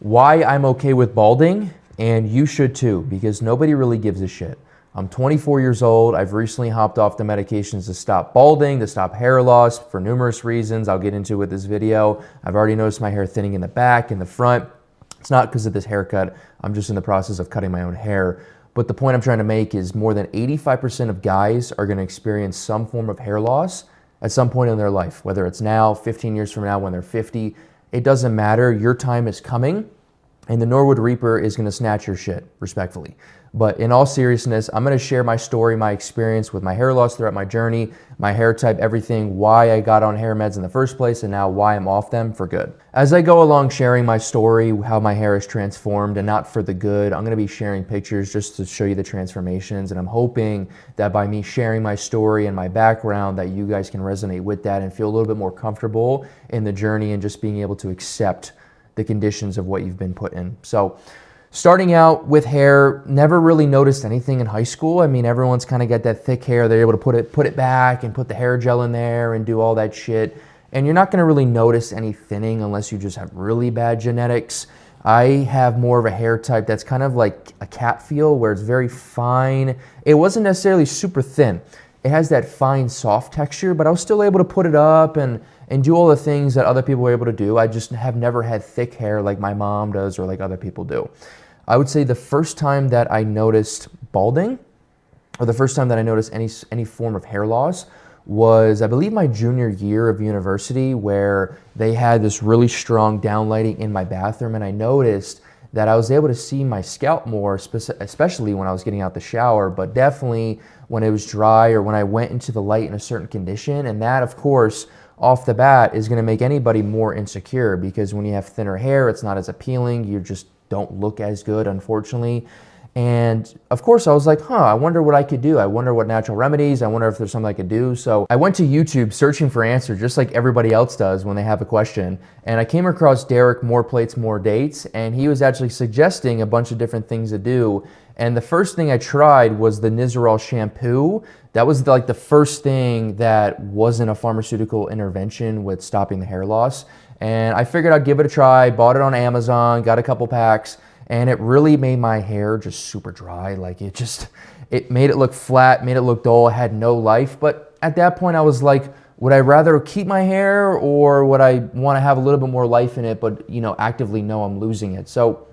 why I'm okay with balding, and you should too, because nobody really gives a shit. I'm 24 years old. I've recently hopped off the medications to stop balding, to stop hair loss for numerous reasons I'll get into with this video. I've already noticed my hair thinning in the back, in the front. It's not because of this haircut. I'm just in the process of cutting my own hair. But the point I'm trying to make is more than 85% of guys are going to experience some form of hair loss at some point in their life, whether it's now, 15 years from now, when they're 50. It doesn't matter. Your time is coming, and the Norwood Reaper is going to snatch your shit, respectfully. But in all seriousness, I'm going to share my story, my experience with my hair loss throughout my journey, my hair type, everything, why I got on hair meds in the first place, and now why I'm off them for good. As I go along sharing my story, how my hair is transformed, and not for the good, I'm going to be sharing pictures just to show you the transformations. And I'm hoping that by me sharing my story and my background, that you guys can resonate with that and feel a little bit more comfortable in the journey and just being able to accept the conditions of what you've been put in. So starting out with hair, never really noticed anything in high school. I mean, everyone's kind of got that thick hair. They're able to put it back and put the hair gel in there and do all that shit. And you're not going to really notice any thinning unless you just have really bad genetics. I have more of a hair type that's kind of like a cat feel, where it's very fine. It wasn't necessarily super thin. It has that fine, soft texture, but I was still able to put it up and do all the things that other people were able to do. I just have never had thick hair like my mom does or like other people do. I would say the first time that I noticed balding, or the first time that I noticed any form of hair loss, was I believe my junior year of university, where they had this really strong downlighting in my bathroom, and I noticed that I was able to see my scalp more, especially when I was getting out the shower, but definitely when it was dry or when I went into the light in a certain condition. And that, of course, off the bat is going to make anybody more insecure, because when you have thinner hair, it's not as appealing. You just don't look as good, unfortunately. And of course I was like, I wonder what I could do. I wonder what natural remedies, I wonder if there's something I could do. So I went to YouTube searching for answers, just like everybody else does when they have a question. And I came across Derek, More Plates, More Dates, and he was actually suggesting a bunch of different things to do. And the first thing I tried was the Nizoral shampoo. That was like the first thing that wasn't a pharmaceutical intervention with stopping the hair loss. And I figured I'd give it a try, bought it on Amazon, got a couple packs, and it really made my hair just super dry. Like it made it look flat, made it look dull, it had no life. But at that point I was like, would I rather keep my hair, or would I want to have a little bit more life in it, but actively know I'm losing it? So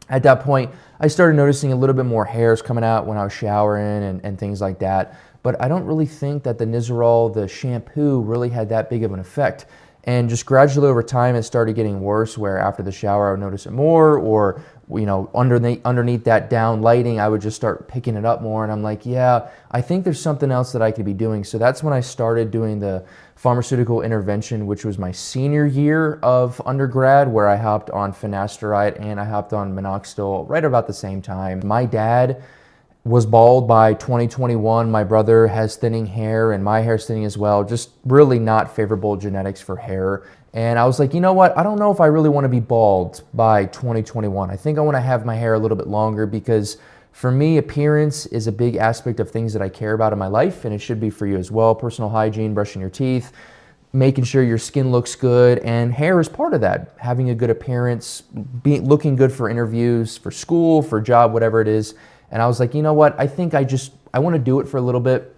at that point, I started noticing a little bit more hairs coming out when I was showering and things like that. But I don't really think that the Nizoral, the shampoo, really had that big of an effect. And just gradually over time, it started getting worse, where after the shower, I would notice it more, or underneath that down lighting, I would just start picking it up more. And I'm like, yeah, I think there's something else that I could be doing. So that's when I started doing the pharmaceutical intervention, which was my senior year of undergrad, where I hopped on finasteride and I hopped on minoxidil right about the same time. My dad was bald by 2021. My brother has thinning hair, and my hair's thinning as well. Just really not favorable genetics for hair. And I was like, you know what? I don't know if I really want to be bald by 2021. I think I want to have my hair a little bit longer, because for me, appearance is a big aspect of things that I care about in my life, and it should be for you as well. Personal hygiene, brushing your teeth, making sure your skin looks good, and hair is part of that. Having a good appearance, looking good for interviews, for school, for job, whatever it is. And I was like, you know what? I think I want to do it for a little bit.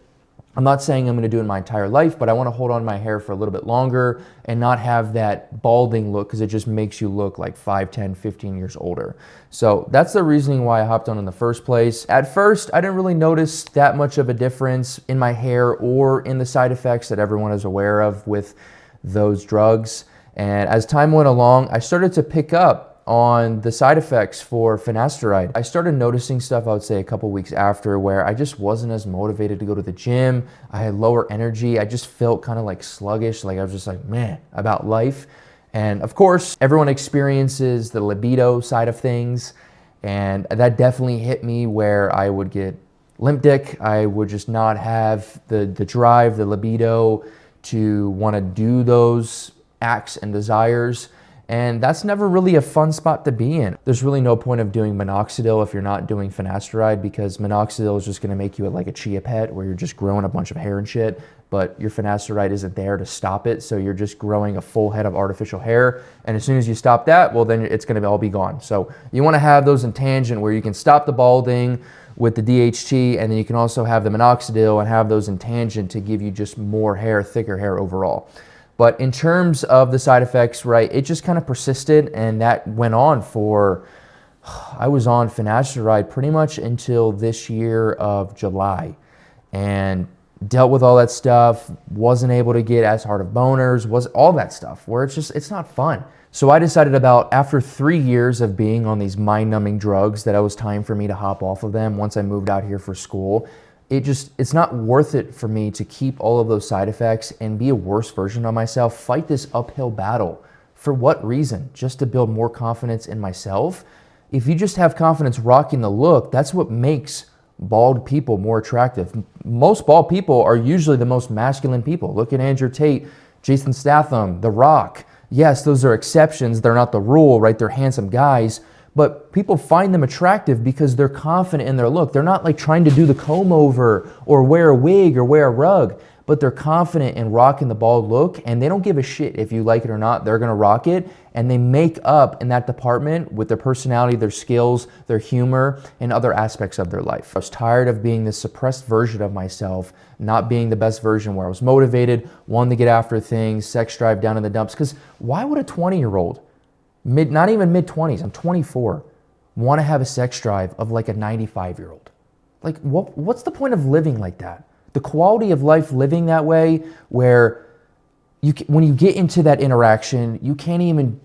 I'm not saying I'm going to do it my entire life, but I want to hold on to my hair for a little bit longer and not have that balding look, because it just makes you look like 5, 10, 15 years older. So that's the reasoning why I hopped on in the first place. At first, I didn't really notice that much of a difference in my hair or in the side effects that everyone is aware of with those drugs. And as time went along, I started to pick up on the side effects for finasteride. I started noticing stuff, I would say a couple weeks after, where I just wasn't as motivated to go to the gym. I had lower energy. I just felt kind of like sluggish, like I was just like, man, about life. And of course, everyone experiences the libido side of things. And that definitely hit me, where I would get limp dick. I would just not have the drive, the libido to want to do those acts and desires. And that's never really a fun spot to be in. There's really no point of doing minoxidil if you're not doing finasteride, because minoxidil is just gonna make you like a chia pet, where you're just growing a bunch of hair and shit. but your finasteride isn't there to stop it. So you're just growing a full head of artificial hair. And as soon as you stop that, well, then it's going to all be gone. So you want to have those in tangent where you can stop the balding with the DHT, and then you can also have the minoxidil and have those in tangent to give you just more hair, thicker hair overall. But in terms of the side effects, right, it just kind of persisted, and that went on for, I was on finasteride pretty much until this year of July, and dealt with all that stuff, wasn't able to get as hard of boners, was all that stuff where it's not fun. So I decided after 3 years of being on these mind-numbing drugs that it was time for me to hop off of them once I moved out here for school. It's not worth it for me to keep all of those side effects and be a worse version of myself, fight this uphill battle. For what reason? Just to build more confidence in myself? If you just have confidence rocking the look, that's what makes bald people more attractive. Most bald people are usually the most masculine people. Look at Andrew Tate, Jason Statham, The Rock. Yes, those are exceptions. They're not the rule, right? They're handsome guys, but people find them attractive because they're confident in their look. They're not like trying to do the comb over or wear a wig or wear a rug, but they're confident in rocking the bald look, and they don't give a shit if you like it or not. They're gonna rock it, and they make up in that department with their personality, their skills, their humor, and other aspects of their life. I was tired of being this suppressed version of myself, not being the best version where I was motivated, wanting to get after things, sex drive down in the dumps. Because why would a 20-year-old, not even mid-20s, I'm 24, want to have a sex drive of like a 95-year-old? Like, what's the point of living like that? The quality of life living that way, where when you get into that interaction, you can't even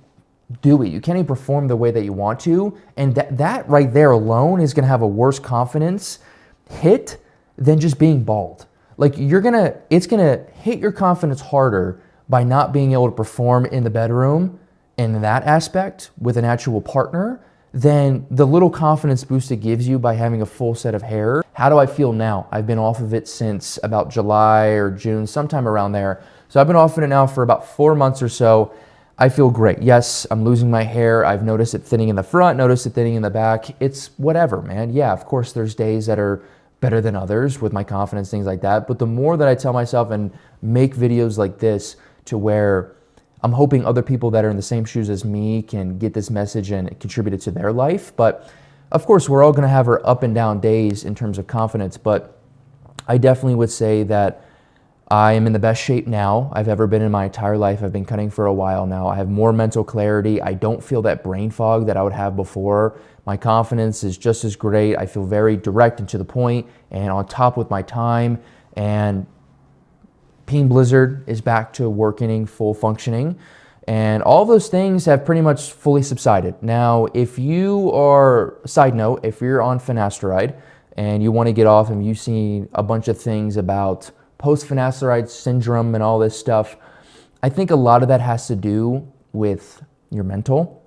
do it. You can't even perform the way that you want to. And that right there alone is going to have a worse confidence hit than just being bald. Like it's going to hit your confidence harder by not being able to perform in the bedroom in that aspect with an actual partner than the little confidence boost it gives you by having a full set of hair. How do I feel now? I've been off of it since about July or June, sometime around there. So I've been off of it now for about 4 months or so. I feel great. Yes, I'm losing my hair. I've noticed it thinning in the front, noticed it thinning in the back. It's whatever, man. Yeah, of course there's days that are better than others with my confidence, things like that. But the more that I tell myself and make videos like this to where I'm hoping other people that are in the same shoes as me can get this message and contribute it to their life. But of course, we're all going to have our up and down days in terms of confidence. But I definitely would say that I am in the best shape now I've ever been in my entire life. I've been cutting for a while now. I have more mental clarity. I don't feel that brain fog that I would have before. My confidence is just as great. I feel very direct and to the point and on top with my time. And Peen Blizzard is back to working, full functioning. And all those things have pretty much fully subsided. Now, if you are, side note, if you're on finasteride and you want to get off and you've seen a bunch of things about post-finasteride syndrome and all this stuff, I think a lot of that has to do with your mental.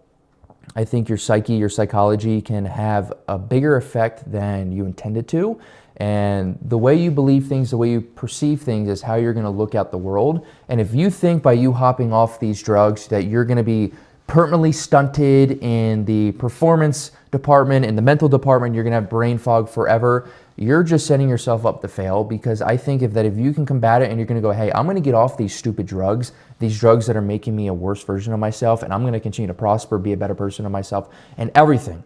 I think your psyche, your psychology can have a bigger effect than you intended to. And the way you believe things, the way you perceive things is how you're going to look at the world. And if you think by you hopping off these drugs that you're going to be permanently stunted in the performance department, in the mental department, you're going to have brain fog forever, you're just setting yourself up to fail. Because I think if you can combat it and you're going to go, hey, I'm going to get off these stupid drugs, these drugs that are making me a worse version of myself, and I'm going to continue to prosper, be a better person of myself and everything,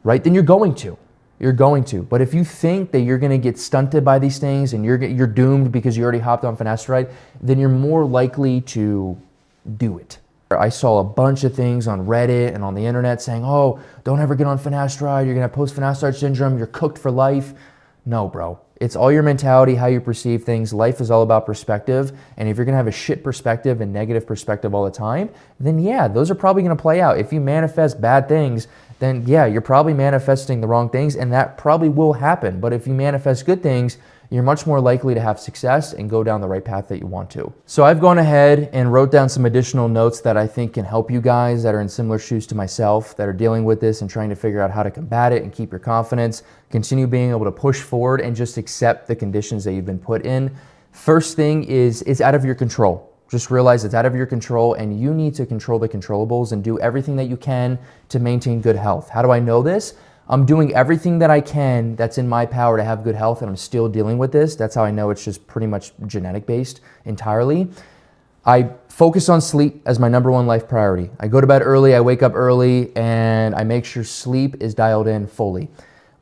right? Then you're going to. You're going to. But if you think that you're going to get stunted by these things and you're doomed because you already hopped on finasteride, then you're more likely to do it. I saw a bunch of things on Reddit and on the internet saying, oh, don't ever get on finasteride. You're going to have post-finasteride syndrome. You're cooked for life. No, bro. It's all your mentality, how you perceive things. Life is all about perspective. And if you're going to have a shit perspective and negative perspective all the time, then yeah, those are probably going to play out. If you manifest bad things, then yeah, you're probably manifesting the wrong things, and that probably will happen. But if you manifest good things, you're much more likely to have success and go down the right path that you want to. So I've gone ahead and wrote down some additional notes that I think can help you guys that are in similar shoes to myself, that are dealing with this and trying to figure out how to combat it and keep your confidence, continue being able to push forward and just accept the conditions that you've been put in. First thing is, it's out of your control. Just realize it's out of your control and you need to control the controllables and do everything that you can to maintain good health. How do I know this? I'm doing everything that I can that's in my power to have good health, and I'm still dealing with this. That's how I know it's just pretty much genetic based entirely. I focus on sleep as my number one life priority. I go to bed early, I wake up early, and I make sure sleep is dialed in fully.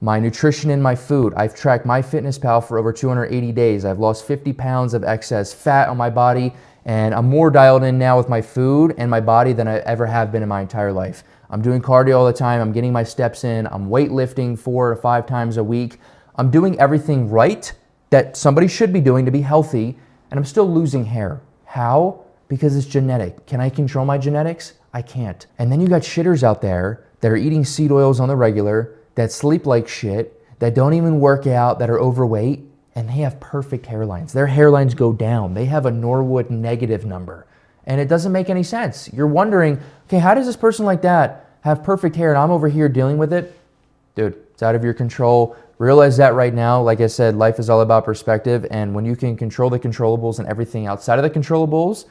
My nutrition and my food, I've tracked MyFitnessPal for over 280 days. I've lost 50 pounds of excess fat on my body, and I'm more dialed in now with my food and my body than I ever have been in my entire life. I'm doing cardio all the time. I'm getting my steps in. I'm weightlifting 4 to 5 times a week. I'm doing everything right that somebody should be doing to be healthy, and I'm still losing hair. How? Because it's genetic. Can I control my genetics? I can't. And then you got shitters out there that are eating seed oils on the regular, that sleep like shit, that don't even work out, that are overweight, and they have perfect hairlines. Their hairlines go down. They have a Norwood negative number. And it doesn't make any sense. You're wondering, okay, how does this person like that have perfect hair and I'm over here dealing with it? Dude, it's out of your control. Realize that right now. Like I said, life is all about perspective. And when you can control the controllables and everything outside of the controllables,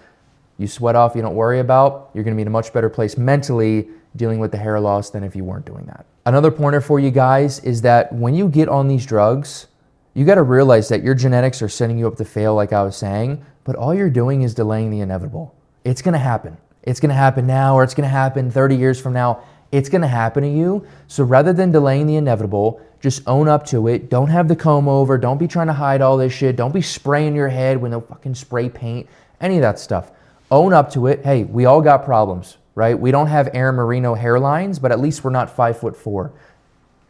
you sweat off, you don't worry about, you're gonna be in a much better place mentally dealing with the hair loss than if you weren't doing that. Another pointer for you guys is that when you get on these drugs, you gotta realize that your genetics are setting you up to fail, like I was saying, but all you're doing is delaying the inevitable. It's gonna happen. It's gonna happen now, or it's gonna happen 30 years from now. It's gonna happen to you. So rather than delaying the inevitable, just own up to it. Don't have the comb over. Don't be trying to hide all this shit. Don't be spraying your head with no fucking spray paint, any of that stuff. Own up to it. Hey, we all got problems, right? We don't have Aaron Marino hairlines, but at least we're not 5'4".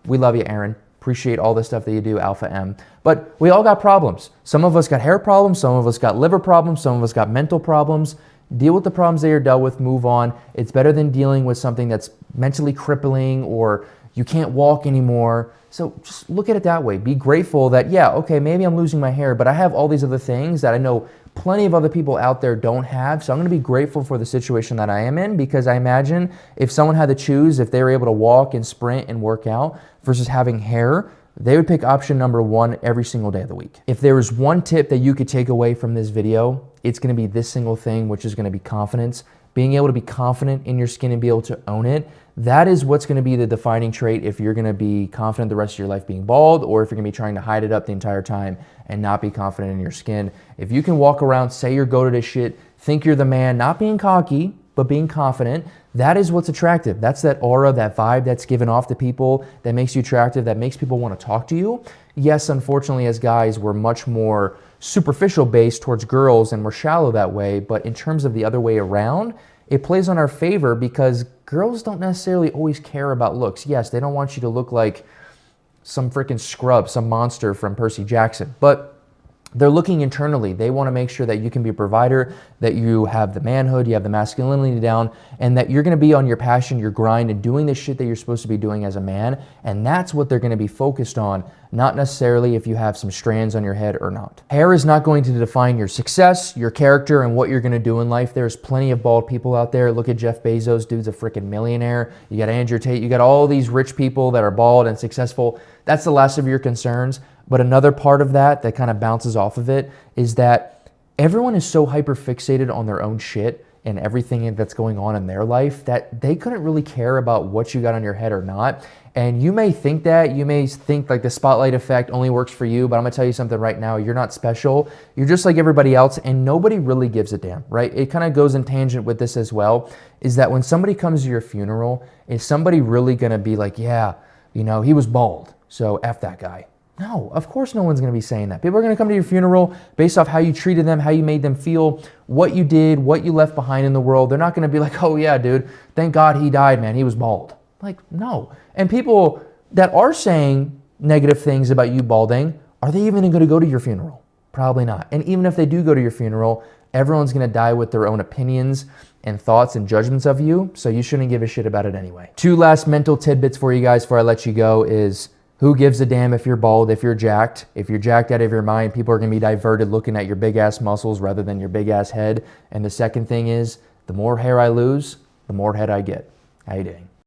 We love you, Aaron. Appreciate all the stuff that you do, Alpha M. But we all got problems. Some of us got hair problems. Some of us got liver problems. Some of us got mental problems. Deal with the problems that you're dealt with. Move on. It's better than dealing with something that's mentally crippling or you can't walk anymore. So just look at it that way. Be grateful that, yeah, okay, maybe I'm losing my hair, but I have all these other things that I know plenty of other people out there don't have. So I'm going to be grateful for the situation that I am in, because I imagine if someone had to choose, if they were able to walk and sprint and work out versus having hair, they would pick option number one every single day of the week. If there was one tip that you could take away from this video, it's going to be this single thing, which is going to be confidence. Being able to be confident in your skin and be able to own it. That is what's going to be the defining trait if you're going to be confident the rest of your life being bald, or if you're going to be trying to hide it up the entire time and not be confident in your skin. If you can walk around, say you're go to this shit, think you're the man, not being cocky, but being confident, that is what's attractive. That's that aura, that vibe that's given off to people that makes you attractive, that makes people want to talk to you. Yes, unfortunately, as guys, we're much more superficial based towards girls and we're shallow that way. But in terms of the other way around, it plays on our favor because girls don't necessarily always care about looks. Yes, they don't want you to look like some freaking scrub, some monster from Percy Jackson, but they're looking internally. They want to make sure that you can be a provider, that you have the manhood, you have the masculinity down, and that you're going to be on your passion, your grind, and doing the shit that you're supposed to be doing as a man. And that's what they're going to be focused on, not necessarily if you have some strands on your head or not. Hair is not going to define your success, your character, and what you're going to do in life. There's plenty of bald people out there. Look at Jeff Bezos, dude's a freaking millionaire. You got Andrew Tate, you got all these rich people that are bald and successful. That's the last of your concerns. But another part of that kind of bounces off of it is that everyone is so hyper fixated on their own shit and everything that's going on in their life that they couldn't really care about what you got on your head or not. And you may think that, you may think like the spotlight effect only works for you, but I'm gonna tell you something right now, you're not special. You're just like everybody else and nobody really gives a damn, right? It kind of goes in tangent with this as well, is that when somebody comes to your funeral, is somebody really gonna be like, yeah, you know, he was bald, so F that guy. No, of course no one's going to be saying that. People are going to come to your funeral based off how you treated them, how you made them feel, what you did, what you left behind in the world. They're not going to be like, oh yeah, dude, thank God he died, man. He was bald. Like, no. And people that are saying negative things about you balding, are they even going to go to your funeral? Probably not. And even if they do go to your funeral, everyone's going to die with their own opinions and thoughts and judgments of you. So you shouldn't give a shit about it anyway. 2 last mental tidbits for you guys before I let you go is, who gives a damn if you're bald, if you're jacked? If you're jacked out of your mind, people are going to be diverted looking at your big ass muscles rather than your big ass head. And the second thing is, the more hair I lose, the more head I get. How you doing?